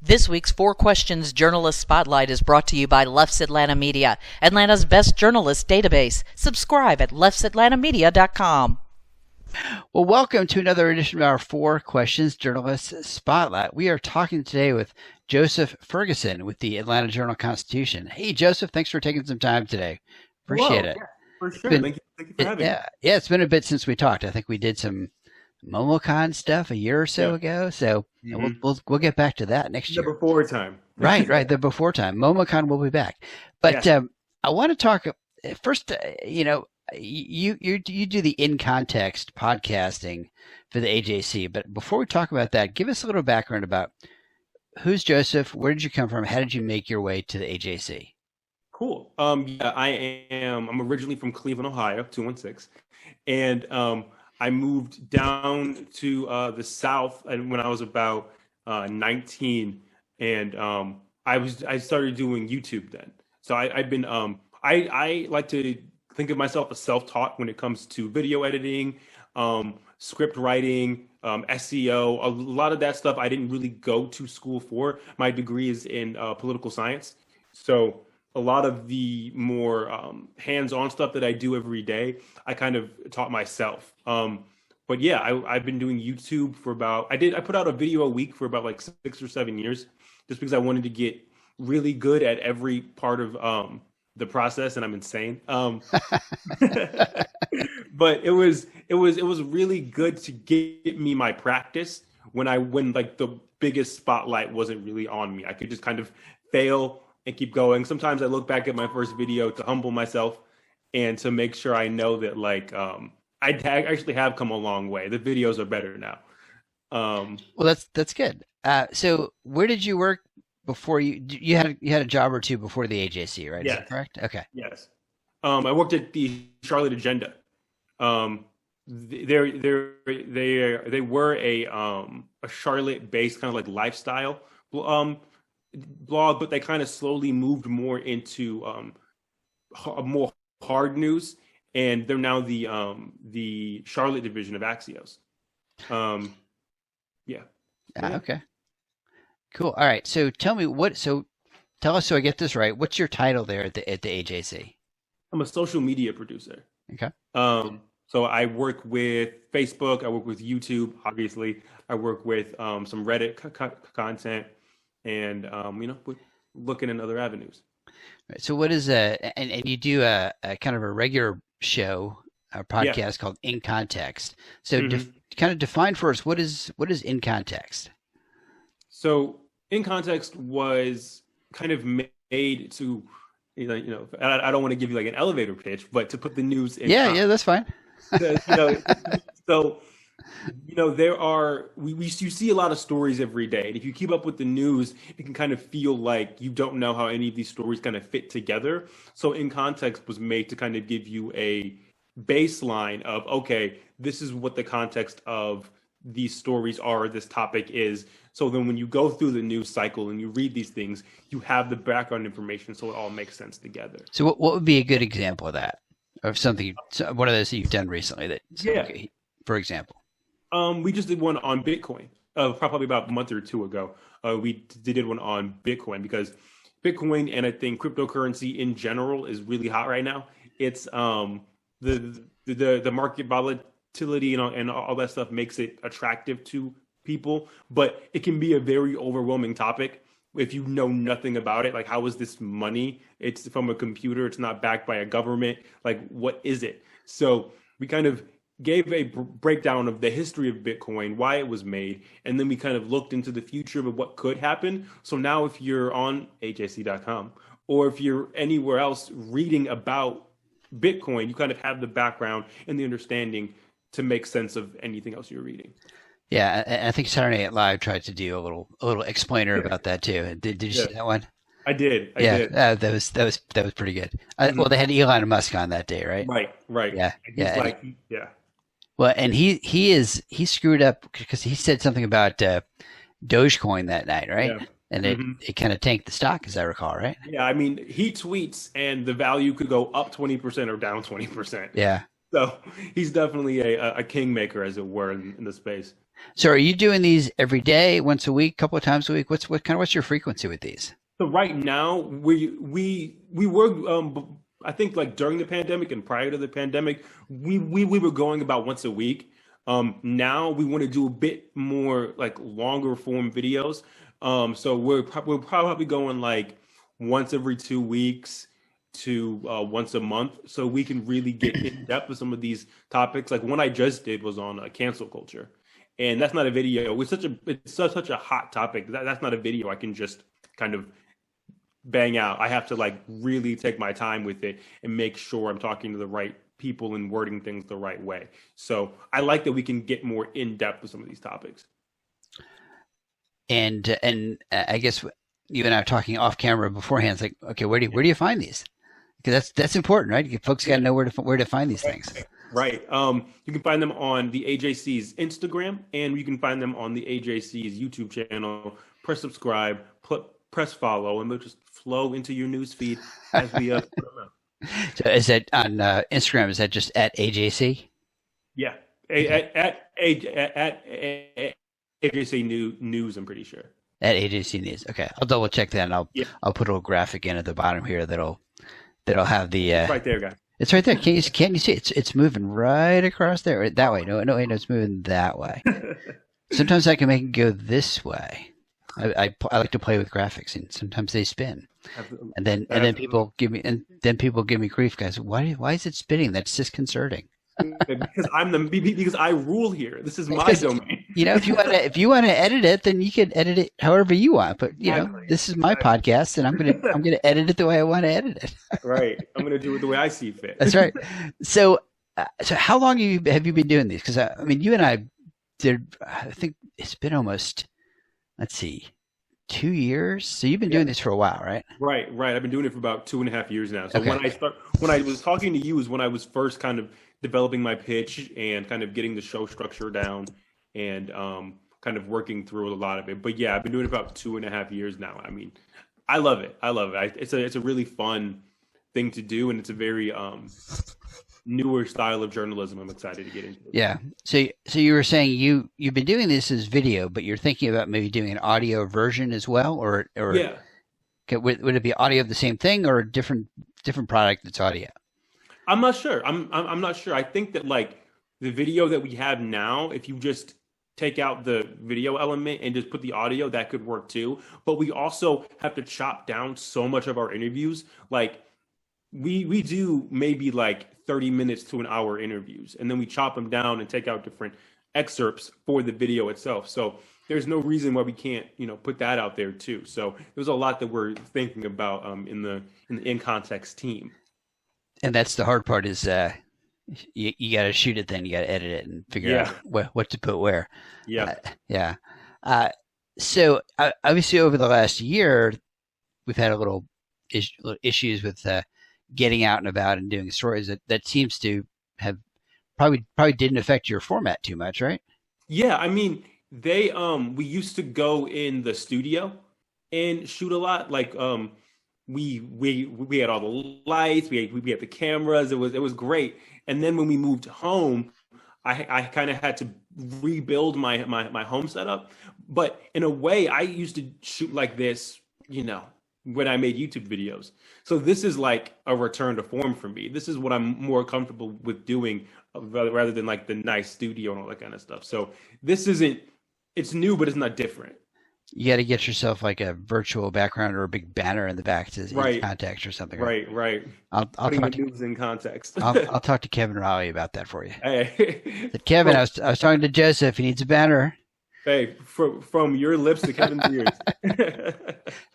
This week's Four Questions Journalist Spotlight is brought to you by Leff's Atlanta Media, Atlanta's best journalist database. Subscribe at leffsatlantamedia.com. Well, welcome to another edition of our Four Questions Journalist Spotlight. We are talking today with Joseph Ferguson with the Atlanta Journal-Constitution. Hey, Joseph, thanks for taking some time today. Appreciate it. Yeah, for sure. Thank you for having me. Yeah, it's been a bit since we talked. I think we did some MomoCon stuff a year or so ago. So we'll get back to that next year. The before time. Right. The before time. MomoCon will be back. But I want to talk first. You do the in context podcasting for the AJC. But before we talk about that, give us a little background about who's Joseph, where did you come from, how did you make your way to the AJC? Cool. I'm originally from Cleveland, Ohio, 216, and I moved down to the South when I was about 19, and I started doing YouTube then. So I've been I like to think of myself as self-taught when it comes to video editing, script writing, SEO. A lot of that stuff I didn't really go to school for. My degree is in political science, so a lot of the more hands-on stuff that I do every day, I kind of taught myself. But yeah, I've been doing YouTube for I put out a video a week for about like 6 or 7 years, just because I wanted to get really good at every part of the process, and I'm insane. But it was really good to get me my practice when like the biggest spotlight wasn't really on me. I could just kind of fail and keep going. Sometimes I look back at my first video to humble myself and to make sure I know that like I actually have come a long way. The videos are better now. Well, that's good. So where did you work before you had a job or two before the AJC, right? Yes. Is that correct? Okay. Yes. I worked at the Charlotte Agenda. They were a Charlotte-based kind of like lifestyle blog, but they kind of slowly moved more into more hard news, and they're now the Charlotte division of Axios. Okay. Cool. All right. So tell us so I get this right. What's your title there at the AJC? I'm a social media producer. Okay. So I work with Facebook. I work with YouTube. Obviously, I work with some Reddit content, and we're looking in other avenues. Right. So what is and you do a kind of a regular show, a podcast called In Context. So kind of define for us what is In Context. So In Context was kind of made to, I don't want to give you like an elevator pitch, but to put the news in. Yeah, that's fine. So you see a lot of stories every day, and if you keep up with the news, it can kind of feel like you don't know how any of these stories kind of fit together. So In Context was made to kind of give you a baseline of, okay, this is what the context of these stories are, this topic is. So then when you go through the news cycle and you read these things, you have the background information, so it all makes sense together. So what would be a good example of that? Of something, one of those that you've done recently for example? We just did one on Bitcoin, probably about a month or two ago. We did one on Bitcoin because Bitcoin, and I think cryptocurrency in general, is really hot right now. It's the market volatility and all that stuff makes it attractive to people, but it can be a very overwhelming topic if you know nothing about it. Like, how is this money? It's from a computer. It's not backed by a government. Like, what is it? So we kind of gave a breakdown of the history of Bitcoin, why it was made, and then we kind of looked into the future of what could happen. So now if you're on AJC.com or if you're anywhere else reading about Bitcoin, you kind of have the background and the understanding to make sense of anything else you're reading. Yeah, I think Saturday Night Live tried to do a little explainer about that too. Did you see that one? I did. That was pretty good. Well, they had Elon Musk on that day, right? Right. Yeah. Well, and he screwed up because he said something about Dogecoin that night, right? Yeah. And it kind of tanked the stock, as I recall, right? Yeah, I mean, he tweets and the value could go up 20% or down 20%. Yeah. So he's definitely a kingmaker, as it were, in the space. So are you doing these every day, once a week, couple of times a week? What's your frequency with these? So right now we were I think like during the pandemic and prior to the pandemic we were going about once a week. Now we want to do a bit more like longer form videos. So we're probably going like once every 2 weeks to once a month, so we can really get in depth with some of these topics. Like one I just did was on cancel culture, and that's not a video. It's such a hot topic. That's not a video I can just kind of bang out. I have to like really take my time with it and make sure I'm talking to the right people and wording things the right way. So I like that we can get more in depth with some of these topics. And I guess you and I were talking off camera beforehand. It's like, okay, where do you find these? Because that's important, right? Folks got to know where to find these things. Right. You can find them on the AJC's Instagram, and you can find them on the AJC's YouTube channel. Press subscribe, press follow, and they'll just flow into your news feed as we put them out. So is that on Instagram? Is that just at AJC? Yeah, at AJC News. I'm pretty sure. At AJC News. Okay, I'll double check that, and I'll put a little graphic in at the bottom here that'll have the. It's right there, guys. It's right there. Can't you see? It's moving right across there. That way. No, it's moving that way. Sometimes I can make it go this way. I like to play with graphics, and sometimes they spin. Absolutely. And then people give me grief, guys. Why is it spinning? That's disconcerting. Because I rule here. This is my domain. If you want to edit it, then you can edit it however you want. But this is my podcast, and I'm gonna edit it the way I want to edit it. Right. I'm gonna do it the way I see fit. That's right. So how long have you been doing these? Because I mean, you and I did. I think it's been almost. Let's see, 2 years. So you've been doing this for a while, right? Right. I've been doing it for about 2.5 years now. So Okay. when I was talking to you is when I was first kind of developing my pitch and kind of getting the show structure down and kind of working through a lot of it. But yeah, I've been doing it about 2.5 years now. I mean, I love it. It's a really fun thing to do, and it's a very newer style of journalism. I'm excited to get into it. Yeah. So you were saying you've been doing this as video, but you're thinking about maybe doing an audio version as well, or Yeah. okay, would it be audio of the same thing or a different product that's audio? I'm not sure. I'm not sure. I think that like the video that we have now, if you just take out the video element and just put the audio, that could work too. But we also have to chop down so much of our interviews. Like we do maybe like 30 minutes to an hour interviews, and then we chop them down and take out different excerpts for the video itself. So there's no reason why we can't, put that out there too. So there's a lot that we're thinking about in the in context team. And that's the hard part is you got to shoot it, then you got to edit it and figure out what to put where. Yeah. Yeah. So obviously over the last year, we've had a little issues with getting out and about and doing stories that seems to have probably didn't affect your format too much, right? Yeah, I mean, we used to go in the studio and shoot a lot. Like we had all the lights, we had the cameras. It was great. And then when we moved home, I kind of had to rebuild my home setup. But in a way, I used to shoot like this, when I made YouTube videos. So this is like a return to form for me. This is what I'm more comfortable with doing rather than like the nice studio and all that kind of stuff. So it's new, but it's not different. You got to get yourself like a virtual background or a big banner in the back to in context or something. Right. I'll Putting talk the news in context. I'll talk to Kevin Raleigh about that for you. Hey. But Kevin, I was talking to Joseph. He needs a banner. Hey, from your lips to Kevin's ears.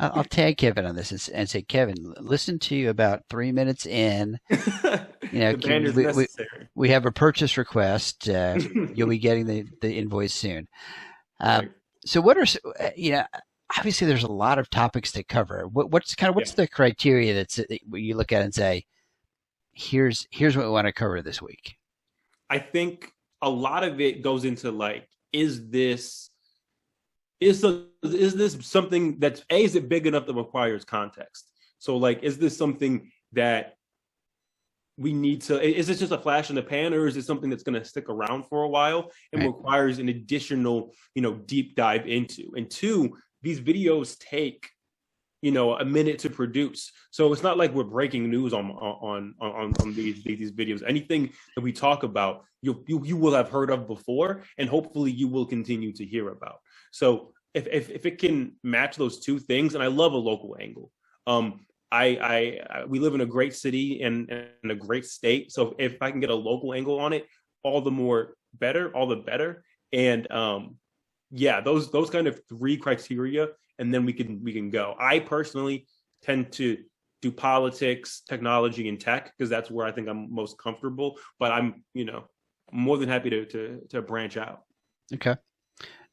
I'll tag Kevin on this and say, Kevin, listen to you about 3 minutes in. The banner's necessary. We have a purchase request. You'll be getting the invoice soon. Right. So what are obviously there's a lot of topics to cover. What's the criteria that you look at and say, here's what we want to cover this week? I think a lot of it goes into like, is this something that's is it big enough that requires context? So like, is this something that we need to, is this just a flash in the pan, or is it something that's going to stick around for a while and requires an additional, deep dive into? And two, these videos take, a minute to produce. So it's not like we're breaking news on these videos. Anything that we talk about, you will have heard of before, and hopefully you will continue to hear about. So if it can match those two things, and I love a local angle. We live in a great city and a great state. So if I can get a local angle on it, all the better. And those kind of three criteria, and then we can go. I personally tend to do politics, technology, and tech because that's where I think I'm most comfortable. But I'm more than happy to branch out. Okay.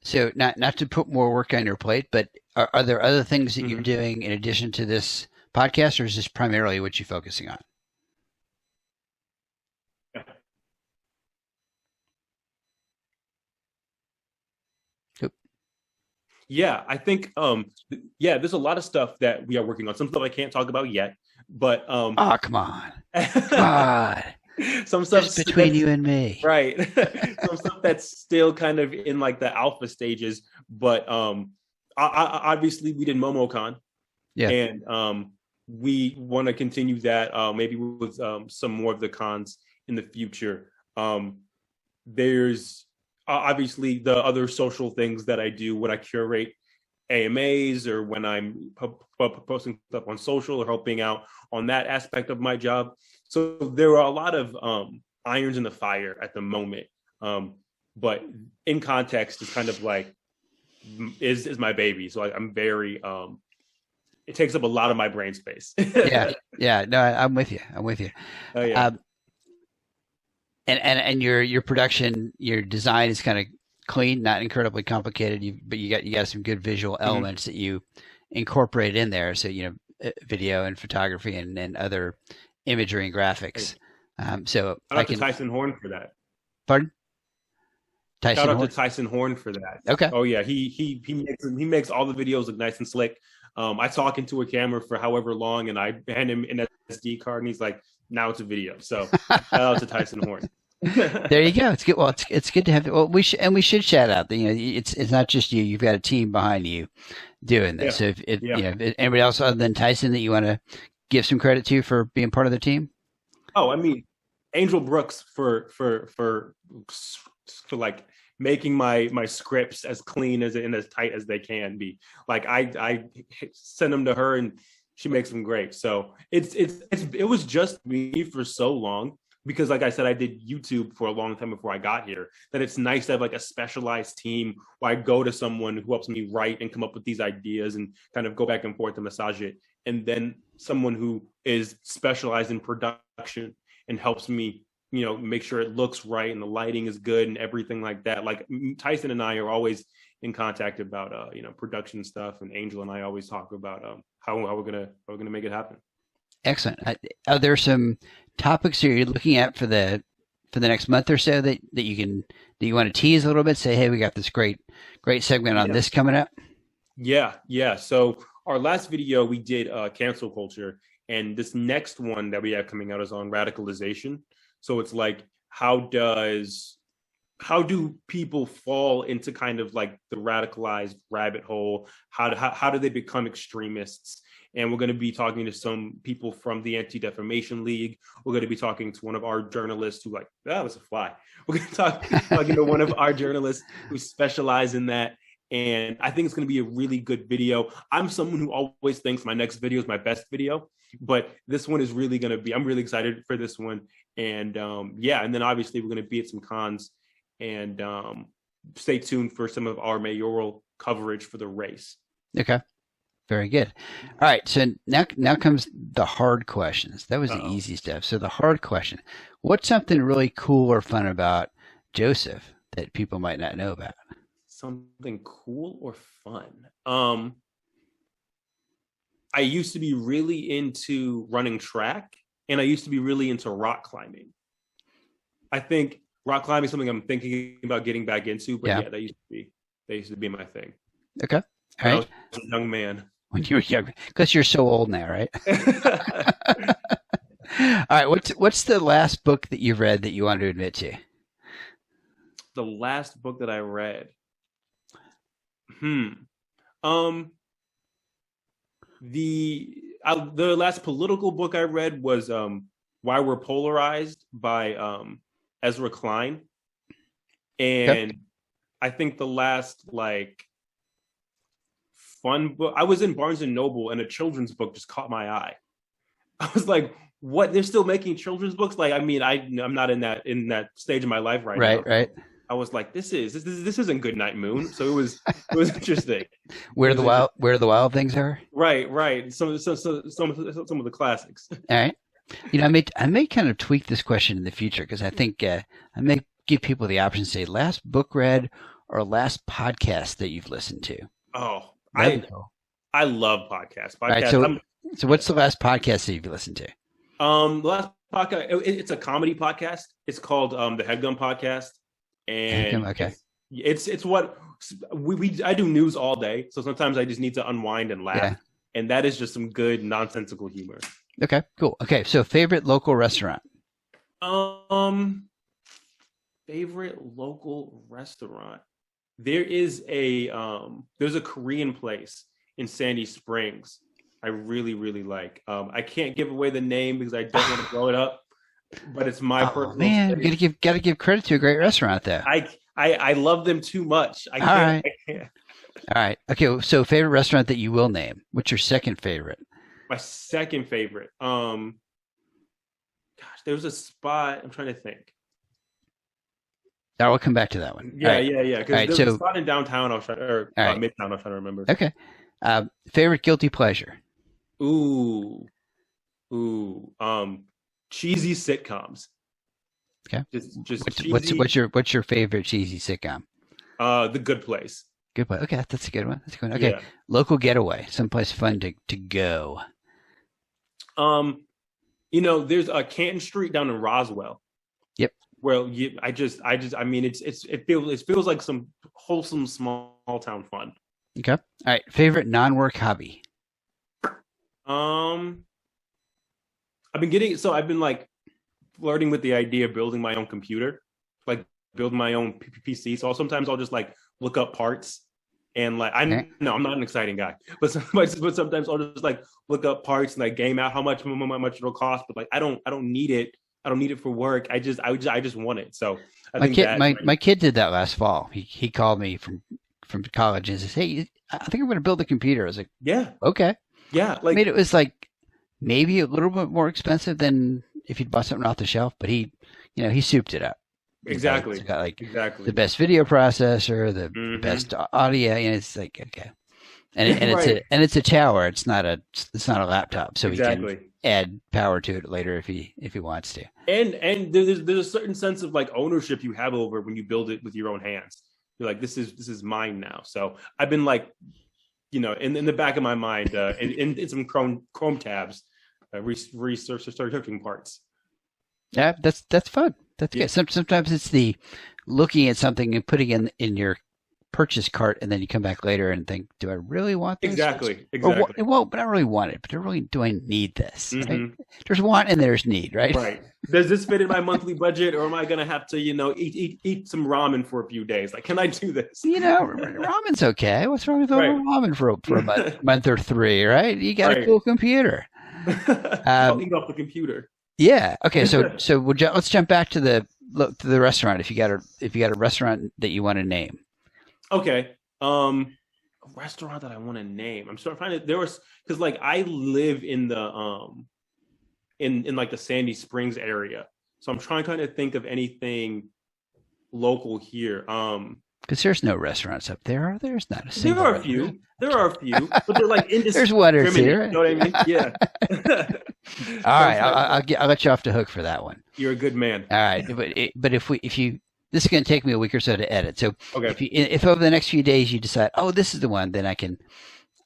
So not to put more work on your plate, but are there other things that you're doing in addition to this podcast, or is this primarily what you're focusing on? Yeah, I think there's a lot of stuff that we are working on. Some stuff I can't talk about yet, but come on. God. Some stuff just between you and me. Right. Some stuff that's still kind of in like the alpha stages, but obviously we did MomoCon. Yeah. And we want to continue that maybe with some more of the cons in the future. There's obviously the other social things that I do when I curate AMAs or when I'm posting stuff on social or helping out on that aspect of my job. So there are a lot of irons in the fire at the moment. But in context, it's kind of like is my baby. So I'm very it takes up a lot of my brain space. Yeah. No, I'm with you. Oh, yeah. And your production, your design is kind of clean, not incredibly complicated. But you got some good visual elements that you incorporate in there. So video and photography and other imagery and graphics. So I can Tyson Horn for that. Pardon? Shout out to Tyson Horn for that. Okay. Oh yeah, he makes all the videos look nice and slick. I talk into a camera for however long, and I hand him an SD card, and he's like, "Now it's a video." So shout out to Tyson Horn. There you go. It's good. Well, it's good to have. Well, we should shout out. It's not just you. You've got a team behind you doing this. Yeah. So if anybody else other than Tyson that you want to give some credit to for being part of the team. Oh, I mean, Angel Brooks for like making my scripts as clean and as tight as they can be. Like I send them to her and she makes them great. So it was just me for so long because, like I said, I did YouTube for a long time before I got here. That it's nice to have like a specialized team where I go to someone who helps me write and come up with these ideas and kind of go back and forth to massage it, and then someone who is specialized in production and helps me make sure it looks right and the lighting is good and everything like that. Like Tyson and I are always in contact about production stuff, and Angel and I always talk about how we're gonna make it happen. Excellent. Are there some topics you're looking at for the next month or so that you want to tease a little bit? Say, hey, we got this great segment on this coming up. Yeah. So our last video we did cancel culture, and this next one that we have coming out is on radicalization. So it's like, how do people fall into kind of like the radicalized rabbit hole? How do they become extremists? And we're going to be talking to some people from the Anti-Defamation League. We're going to be talking to one of our journalists who that was a fly. We're going to talking to one of our journalists who specialize in that. And I think it's going to be a really good video. I'm someone who always thinks my next video is my best video, but this one is really going to be, I'm really excited for this one. And and then obviously we're going to be at some cons, and stay tuned for some of our mayoral coverage for the race. Okay. Very good. All right. So now comes the hard questions. That was the easy stuff. So the hard question, what's something really cool or fun about Joseph that people might not know about? Something cool or fun? I used to be really into running track, and I used to be really into rock climbing. I think rock climbing is something I'm thinking about getting back into, but that used to be my thing. Okay. All right. I was a young man. When you were young, because you're so old now, right? All right. What's the last book that you've read that you want to admit to? The last book that I read. The last political book I read was Why We're Polarized by Ezra Klein. And I think the last fun book, I was in Barnes and Noble and a children's book just caught my eye. I was like, what? They're still making children's books? I'm not in that stage of my life right now. Right. I was like, this isn't Goodnight Moon. So it was interesting. Where the wild things are. Right. Some of the classics. All right. I may kind of tweak this question in the future because I think I may give people the option to say last book read or last podcast that you've listened to. Oh, I love podcasts. All right, so what's the last podcast that you've listened to? The last podcast, it's a comedy podcast. It's called the Headgum Podcast. And okay. It's what I do news all day, so sometimes I just need to unwind and laugh, and that is just some good nonsensical humor. Okay, cool. Okay, so favorite local restaurant. Favorite local restaurant. There is there's a Korean place in Sandy Springs I really, really like. I can't give away the name because I don't want to blow it up, but it's my personal. Man, gotta give credit to a great restaurant there. I love them too much. I can't. All right. Okay. So, favorite restaurant that you will name. What's your second favorite? My second favorite. Gosh, there was a spot. I'm trying to think. I will come back to that one. Yeah. Because there's a spot in downtown. Midtown. I'm trying to remember. Okay. Favorite guilty pleasure. Ooh. Cheesy sitcoms. Okay. Just cheesy. What's your favorite cheesy sitcom? The Good Place. Good Place. Okay, that's a good one. Okay. Yeah. Local getaway, someplace fun to go. There's a Canton Street down in Roswell. Yep. Well, I mean, it feels like some wholesome small town fun. Okay. All right. Favorite non-work hobby. I've been flirting with the idea of building my own computer, build my own PC. So sometimes I'll just look up parts and I'm not an exciting guy, but sometimes I'll just look up parts and game out how much it'll cost. But I don't need it. I don't need it for work. I just want it. So my kid did that last fall. He called me from college and says, "Hey, I think I'm going to build a computer." I was like, "Yeah, okay, yeah." I mean, it was maybe a little bit more expensive than if you'd bought something off the shelf, but he souped it up. Exactly. It's got the best video processor, the best audio, and it's okay. And right. it's a tower. It's not a laptop, so he can add power to it later if he wants to. And there's a certain sense of ownership you have over when you build it with your own hands. You're like, this is mine now. So I've been in the back of my mind, in some Chrome tabs, researching parts. Yeah, that's fun. That's good. Sometimes it's the looking at something and putting in your purchase cart, and then you come back later and think, do I really want this? Exactly. But I don't really want it. But do I need this? Mm-hmm. Right? There's want and there's need, right? Right. Does this fit in my monthly budget, or am I going to have to, eat some ramen for a few days? Can I do this? Ramen's okay. What's wrong with ramen for a month or three, right? You got a cool computer. I'll eat off the computer. Yeah. Okay. So let's jump back to the restaurant. If you got a restaurant that you want to name. Okay. A restaurant that I want to name. I'm sort of trying to. There was because I live in the in the Sandy Springs area, so I'm trying to think of anything local here. Because there's no restaurants up there. There's not a single. There are a few. But they're indiscriminate. There's one or two. You know what I mean? Yeah. All right, I'll let you off the hook for that one. You're a good man. All right, but if you this is going to take me a week or so to edit. So if over the next few days you decide, this is the one, then I can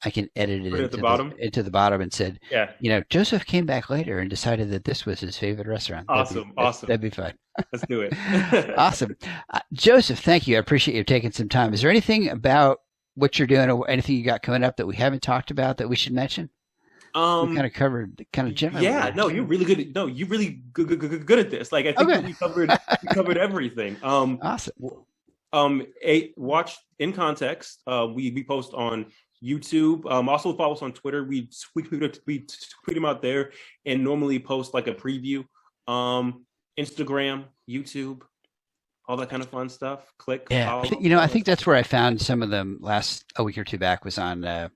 edit it into the bottom and said, Joseph came back later and decided that this was his favorite restaurant. Awesome. That'd be fun. Let's do it. Awesome. Joseph, thank you. I appreciate you taking some time. Is there anything about what you're doing or anything you got coming up that we haven't talked about that we should mention? We kind of covered kind of generally. Yeah, no, you're really good. No, you're really good at this. Like I think that we covered everything. Awesome. Watch In Context. We post on YouTube. Also follow us on Twitter. We tweet them out there, and normally post like a preview. Instagram, YouTube, all that kind of fun stuff. Click. Yeah, follow. I think that's where I found some of them a week or two back was on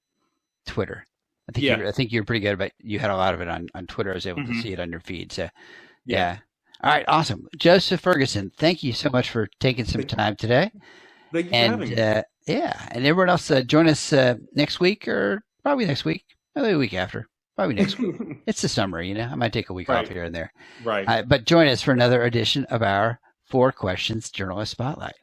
Twitter. I think you're pretty good about. You had a lot of it on Twitter. I was able to see it on your feed. So, yeah. All right, awesome. Joseph Ferguson, thank you so much for taking some time today. Thank you for having me. And everyone else, join us next week or probably next week, maybe the week after, probably next week. It's the summer, I might take a week off here and there. Right. But join us for another edition of our 4 Questions Journalist Spotlight.